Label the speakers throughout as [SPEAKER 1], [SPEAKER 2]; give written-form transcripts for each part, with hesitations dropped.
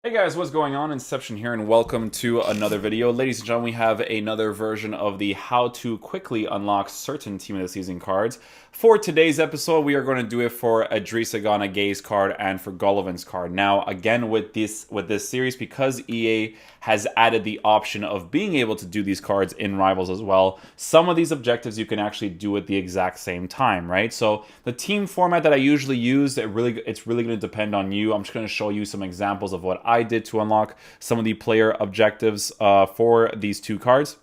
[SPEAKER 1] Hey guys, what's going on? Inception here, and welcome to another video. Ladies and gentlemen, we have another version of the how to quickly unlock certain Team of the Season cards. For today's episode, we are going to do it for Idrissa Gueye's card and for Golovin's card. Now, again, with this series, because EA has added the option of being able to do these cards in Rivals as well, some of these objectives you can actually do at the exact same time, right? So the team format that I usually use, it's really going to depend on you. I'm just going to show you some examples of what I did to unlock some of the player objectives for these two cards,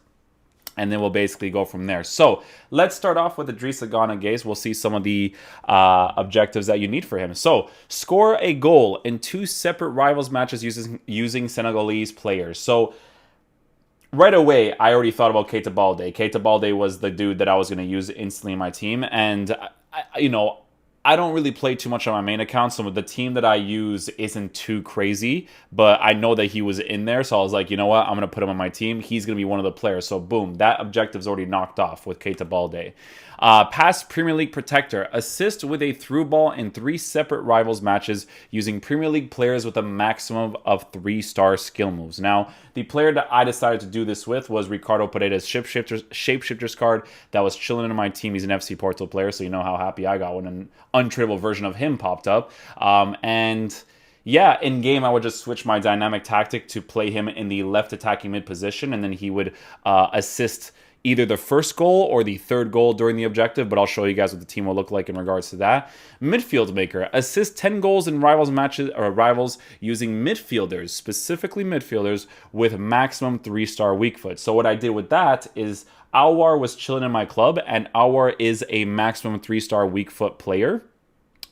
[SPEAKER 1] and then we'll basically go from there. So let's start off with Idrissa Gueye. We'll see some of the objectives that you need for him. So score a goal in 2 separate Rivals matches using Senegalese players. So right away, I already thought about Keita Baldé. Keita Baldé was the dude that I was going to use instantly in my team, and I don't really play too much on my main account, so the team that I use isn't too crazy, but I know that he was in there, so I was like, you know what, I'm going to put him on my team. He's going to be one of the players, so boom, that objective's already knocked off with Keita Baldé. Pass Premier League Protector. Assist with a through ball in 3 separate Rivals matches using Premier League players with a maximum of 3-star skill moves. Now, the player that I decided to do this with was Ricardo Pereira's Shapeshifter's card that was chilling in my team. He's an FC Porto player, so you know how happy I got when an untradable version of him popped up. Yeah, in game, I would just switch my dynamic tactic to play him in the left attacking mid position, and then he would assist either the first goal or the third goal during the objective, but I'll show you guys what the team will look like in regards to that. Midfield Maker. Assist 10 goals in Rivals matches or Rivals using midfielders, specifically midfielders, with maximum 3-star weak foot. So what I did with that is Aouar was chilling in my club, and Aouar is a maximum 3-star weak foot player.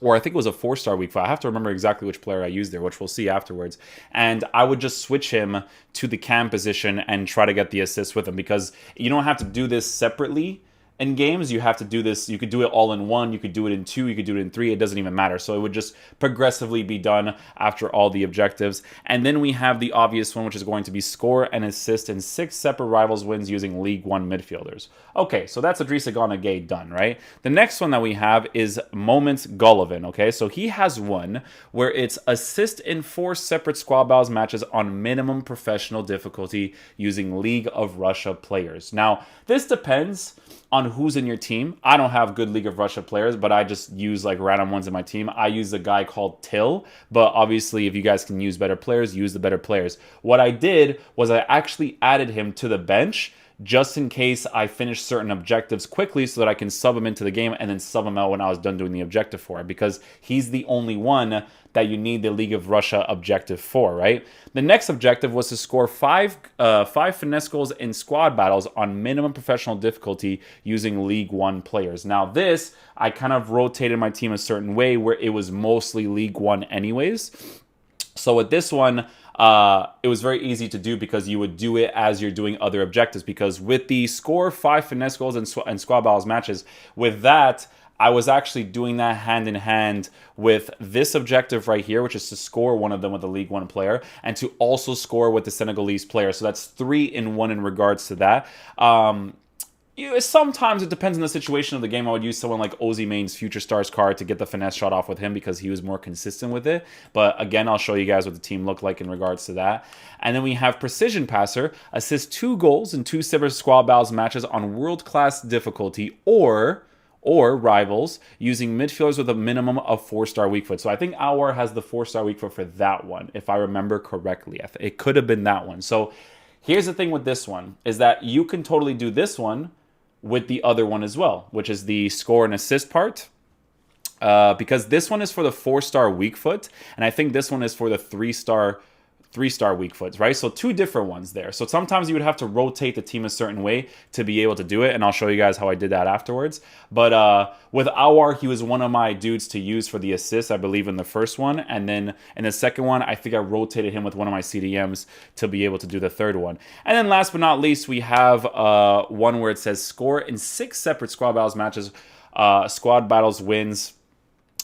[SPEAKER 1] Or I think it was a 4-star weak foot. I have to remember exactly which player I used there, which we'll see afterwards. And I would just switch him to the cam position and try to get the assist with him, because you don't have to do this separately in games. You have to do this, you could do it all in 1, you could do it in 2, you could do it in 3, it doesn't even matter. So it would just progressively be done after all the objectives. And then we have the obvious one, which is going to be score and assist in 6 separate Rivals wins using League 1 midfielders. Okay, so that's Idrissa Gueye done, right? The next one that we have is Moments Golovin, okay? So he has one where it's assist in 4 separate squad battles matches on minimum professional difficulty using League of Russia players. Now, this depends on who's in your team. I don't have good League of Russia players, but I just use like random ones in my team. I use a guy called Till, but obviously if you guys can use better players, use the better players. What I did was I actually added him to the bench just in case I finish certain objectives quickly so that I can sub him into the game and then sub him out when I was done doing the objective for it, because he's the only one that you need the League of Russia objective for, right? The next objective was to score five finesse goals in squad battles on minimum professional difficulty using League 1 players. Now this, I kind of rotated my team a certain way where it was mostly League 1 anyways. So with this one, it was very easy to do because you would do it as you're doing other objectives. Because with the score 5 finesse goals and squad battles matches, with that, I was actually doing that hand in hand with this objective right here, which is to score one of them with a League 1 player and to also score with the Senegalese player. So that's 3 in 1 in regards to that. Sometimes it depends on the situation of the game. I would use someone like Ozzy Main's Future Stars card to get the finesse shot off with him because he was more consistent with it. But again, I'll show you guys what the team looked like in regards to that. And then we have Precision Passer. Assist 2 goals in 2 separate squad battles matches on world-class difficulty or Rivals using midfielders with a minimum of 4-star weak foot. So I think Aouar has the 4-star weak foot for that one, if I remember correctly. It could have been that one. So here's the thing with this one, is that you can totally do this one with the other one as well, which is the score and assist part. Because this one is for the 4-star weak foot, and I think this one is for the 3-star weak foots, right? So 2 different ones there. So sometimes you would have to rotate the team a certain way to be able to do it, and I'll show you guys how I did that afterwards. But with Aouar, he was one of my dudes to use for the assist, I believe, in the first one. And then in the second one, I think I rotated him with one of my CDMs to be able to do the third one. And then last but not least, we have one where it says score in 6 separate squad battles matches, squad battles wins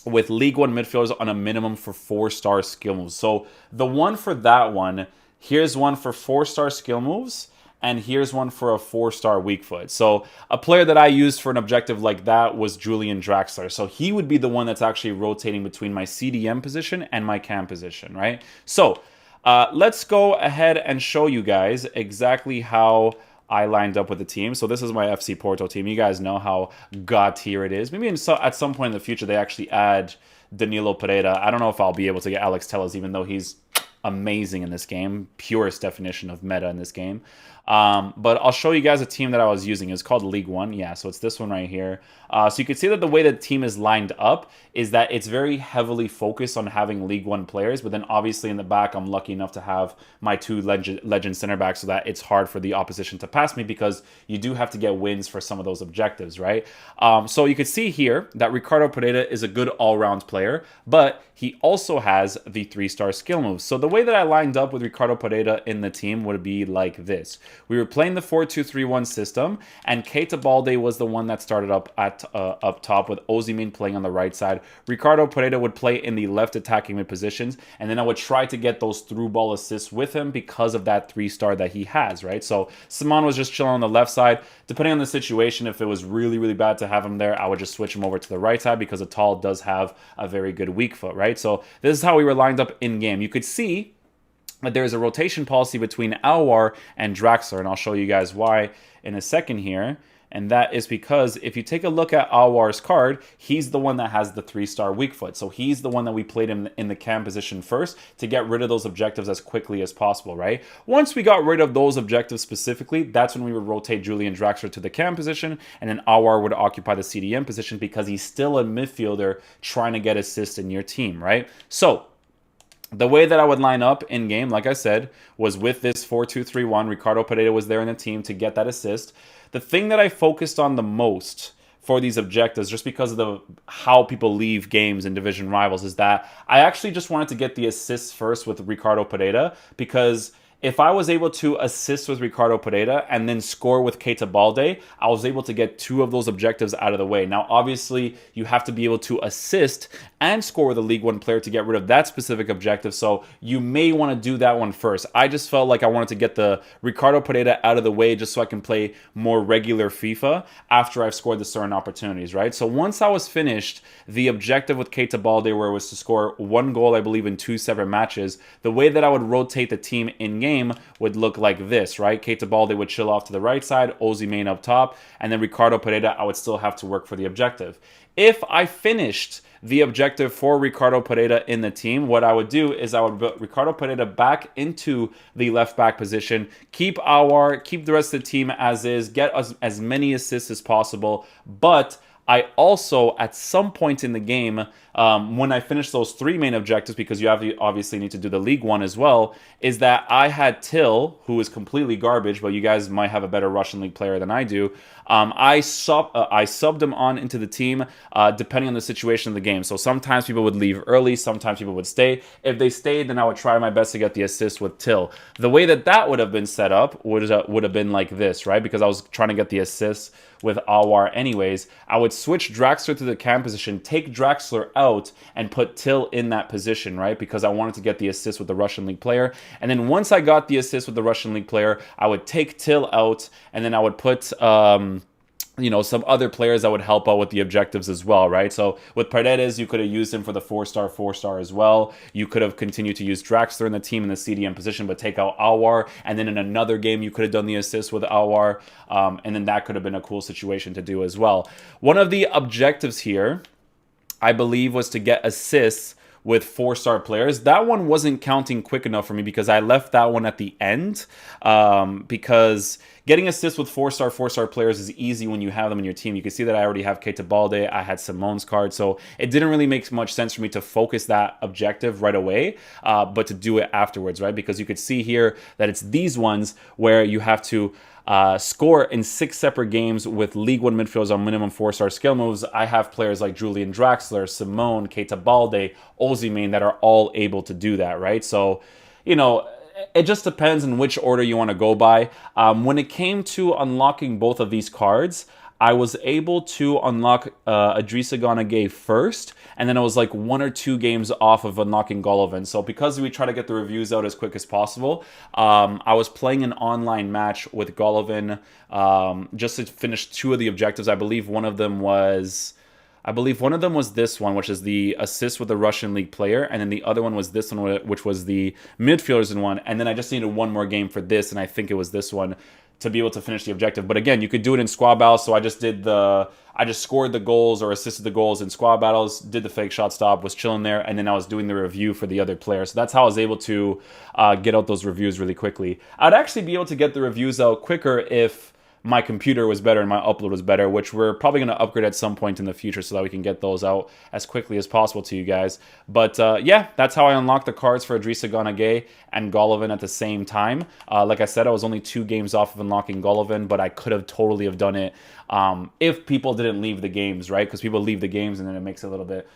[SPEAKER 1] with League 1 midfielders on a minimum for 4-star skill moves. So the one for that one, here's one for 4-star skill moves, and here's one for a 4-star weak foot. So a player that I used for an objective like that was Julian Draxler. So he would be the one that's actually rotating between my CDM position and my cam position, right? So Let's go ahead and show you guys exactly how I lined up with the team. So this is my FC Porto team. You guys know how god tier it is. Maybe at some point in the future they actually add Danilo Pereira. I don't know if I'll be able to get Alex Telles, even though he's amazing in this game. Purest definition of meta in this game. But I'll show you guys a team that I was using. It's called League One. Yeah, so it's this one right here. So you can see that the way the team is lined up is that it's very heavily focused on having League One players. But then obviously in the back, I'm lucky enough to have my two legend center backs so that it's hard for the opposition to pass me, because you do have to get wins for some of those objectives, right? So you can see here that Ricardo Pereira is a good all-round player, but he also has the 3-star skill moves. So the way that I lined up with Ricardo Pereira in the team would be like this. We were playing the 4-2-3-1 system, and Keita Balde was the one that started up top with Osimhen playing on the right side. Ricardo Pereira would play in the left attacking mid positions, and then I would try to get those through ball assists with him because of that 3-star that he has, right? So Simon was just chilling on the left side. Depending on the situation, if it was really, really bad to have him there, I would just switch him over to the right side because Atal does have a very good weak foot, right? So this is how we were lined up in game. You could see that there's a rotation policy between Aouar and Draxler, and I'll show you guys why in a second here. And that is because if you take a look at Aouar's card, he's the one that has the 3-star weak foot. So he's the one that we played in the cam position first to get rid of those objectives as quickly as possible, right? Once we got rid of those objectives specifically, that's when we would rotate Julian Draxler to the cam position, and then Aouar would occupy the CDM position because he's still a midfielder trying to get assists in your team, right? So the way that I would line up in game, like I said, was with this 4-2-3-1. Ricardo Pereira was there in the team to get that assist. The thing that I focused on the most for these objectives, just because of how people leave games in division rivals, is that I actually just wanted to get the assists first with Ricardo Pereira, because if I was able to assist with Ricardo Pereira and then score with Keita Balde, I was able to get 2 of those objectives out of the way. Now, obviously, you have to be able to assist and score with a League One player to get rid of that specific objective, so you may want to do that one first. I just felt like I wanted to get the Ricardo Pereira out of the way just so I can play more regular FIFA after I've scored the certain opportunities, right? So once I was finished the objective with Keita Balde, where it was to score 1 goal, I believe, in 2 separate matches, the way that I would rotate the team in-game would look like this, right? Keita Balde would chill off to the right side, Osimhen up top, and then Ricardo Pereira, I would still have to work for the objective. If I finished the objective for Ricardo Pereira in the team, what I would do is I would put Ricardo Pereira back into the left back position, keep Aouar, keep the rest of the team as is, get as many assists as possible, but I also, at some point in the game, when I finished those 3 main objectives, because you obviously need to do the League One as well, is that I had Till, who is completely garbage, but you guys might have a better Russian League player than I do. I subbed him on into the team depending on the situation of the game. So sometimes people would leave early, sometimes people would stay. If they stayed, then I would try my best to get the assist with Till. The way that would have been set up would have been like this, right? Because I was trying to get the assists with Aouar anyways. I would switch Draxler to the cam position, take Draxler out, and put Till in that position, right? Because I wanted to get the assist with the Russian League player. And then once I got the assist with the Russian League player, I would take Till out, and then I would put some other players that would help out with the objectives as well, right? So with Paredes, you could have used him for the 4-star as well. You could have continued to use Draxler in the team in the CDM position, but take out Aouar. And then in another game, you could have done the assist with Aouar. And then that could have been a cool situation to do as well. One of the objectives here, I believe, was to get assists with 4-star players. That one wasn't counting quick enough for me because I left that one at the end, because getting assists with 4-star players is easy when you have them in your team. You can see that I already have Keita Balde, I had Simon's card, so it didn't really make much sense for me to focus that objective right away, but to do it afterwards, right? Because you could see here that it's these ones where you have to score in 6 separate games with League One midfielders on minimum 4-star skill moves. I have players like Julian Draxler, Simone, Keita Balde, Osimhen that are all able to do that, right? So, it just depends on which order you want to go by. When it came to unlocking both of these cards, I was able to unlock Idrissa Gueye first, and then it was like 1 or 2 games off of unlocking Golovin. So because we try to get the reviews out as quick as possible, I was playing an online match with Golovin just to finish 2 of the objectives. I believe one of them was I believe one of them was this one, which is the assist with the Russian league player, and then the other one was this one, which was the midfielders in one, and then I just needed one more game for this, and I think it was this one to be able to finish the objective. But again, you could do it in squad battles, so I just scored the goals or assisted the goals in squad battles, did the fake shot stop, was chilling there, and then I was doing the review for the other player. So that's how I was able to get out those reviews really quickly. I'd actually be able to get the reviews out quicker if my computer was better and my upload was better, which we're probably going to upgrade at some point in the future so that we can get those out as quickly as possible to you guys. But yeah, that's how I unlocked the cards for Idrissa Gueye and Golovin at the same time. Like I said, I was only 2 games off of unlocking Golovin, but I could have totally have done it if people didn't leave the games, right? Because people leave the games and then it makes it a little bit...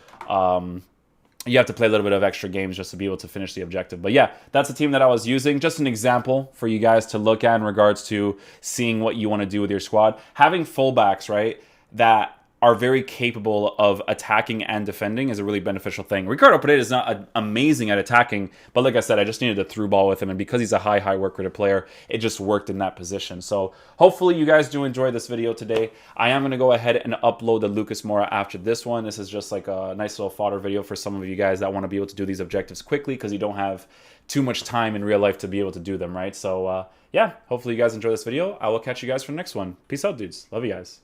[SPEAKER 1] you have to play a little bit of extra games just to be able to finish the objective. But yeah, that's the team that I was using. Just an example for you guys to look at in regards to seeing what you want to do with your squad. Having fullbacks, right, that are very capable of attacking and defending is a really beneficial thing. Ricardo Pereira is not amazing at attacking, but like I said, I just needed a through ball with him, and because he's a high work rate player, it just worked in that position. So hopefully you guys do enjoy this video today. I am going to go ahead and upload the Lucas Moura after this one. This is just like a nice little fodder video for some of you guys that want to be able to do these objectives quickly because you don't have too much time in real life to be able to do them, right? So yeah, hopefully you guys enjoy this video. I will catch you guys for the next one. Peace out, dudes. Love you guys.